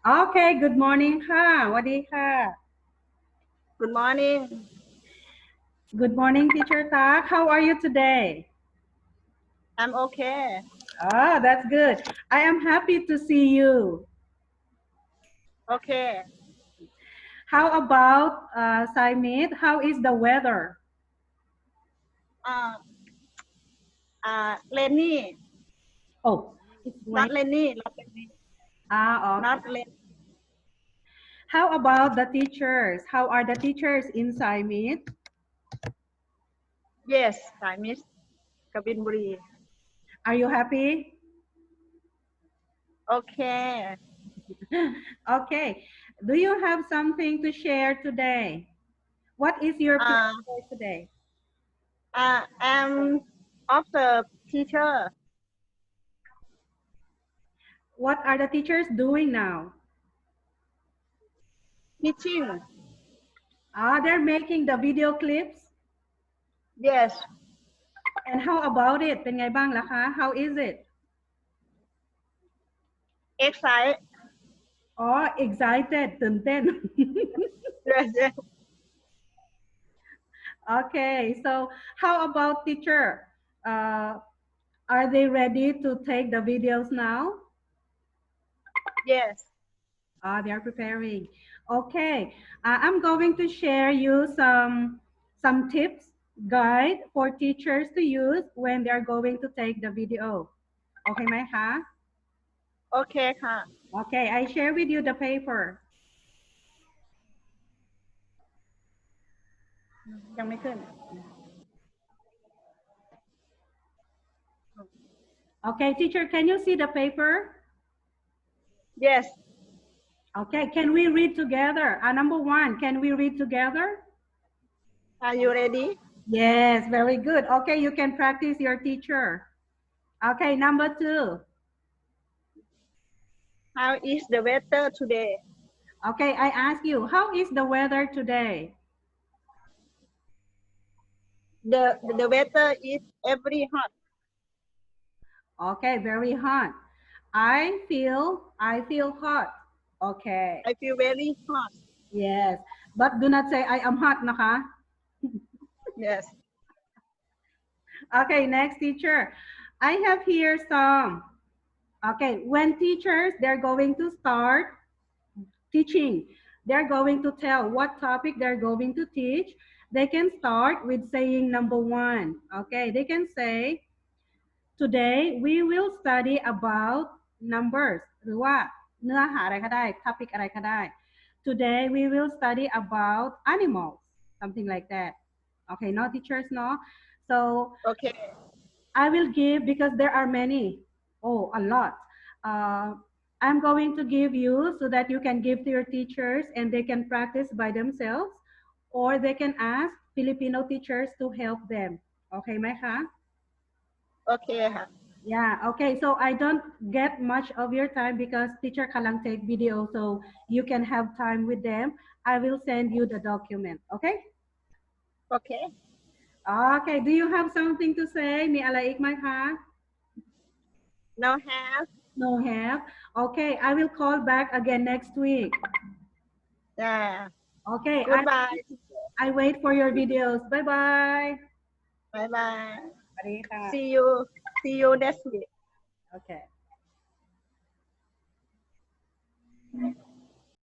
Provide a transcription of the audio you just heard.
Okay, good morning ค่ะสวัสดีค่ะ Good morning. Good morning, teacher Tak. How are you today? I'm okay. Ah, that's good. I am happy to see you. Okay. How about Saimit? How is the weather? Uh, rainy. Oh, it's Not rain. rainy. Not rainy. Ah, okay. Not rain. How about the teachers? How are the teachers in Saimit? Yes, I miss Kabin. Are you happy? Okay. Okay. Do you have something to share today? What is your plan Uh, for today? I'm of the teacher What are the teachers doing now? teaching. Ah, they're making the video clips. Yes. And how about it? เป็นไงบ้างล่ะคะ How is it? Excited. Oh, excited ตื่นเต้น Yes. Yes. Okay, so how about teacher? Uh, are they ready to take the videos now? Yes. They are preparing. Okay, I'm going to share you some tips, guide for teachers to use when they are going to take the video. Okay, ไหมคะ Okay ค่ะ Okay, I share with you the paper. ยังไม่ขึ้น Okay, teacher, can you see the paper? Yes. Okay, can we read together? Number one, can we read together? Are you ready? Yes, very good. Okay, you can practice your teacher. Okay, number two. How is the weather today? Okay, I ask you, how is the weather today? The weather is every hot. Okay, very hot. I feel hot. Okay, I feel very hot. yes. But do not say I am hot, naka. Yes. Okay, next teacher. I have here some. Okay, when teachers, they're going to start teaching. They're going to tell what topic they're going to teach. They can start with saying number one. Okay, they can say, today we will study about numbers หรือว่าเนื้อหาอะไรก็ได้ topic อะไรก็ได้ Today we will study about animals, something like that. Okay, no teachers, no. So Okay. I will give because there are many. Oh, a lot. Uh, I'm going to give you so that you can give to your teachers and they can practice by themselves, or they can ask Filipino teachers to help them. Okay,ไหมคะ Okay ค่ะ Yeah, okay. So I don't get much of your time because teacher kalang take video, so you can have time with them. I will send you the document. Okay? Okay. Okay. Do you have something to say? Miอะไรอีกไหมคะ Now have. No have. Okay, I will call back again next week. Yeah. Okay, Goodbye. I wait for your videos. Bye bye. Bye bye. สวัสดีค่ะ See you. See you next week. Okay.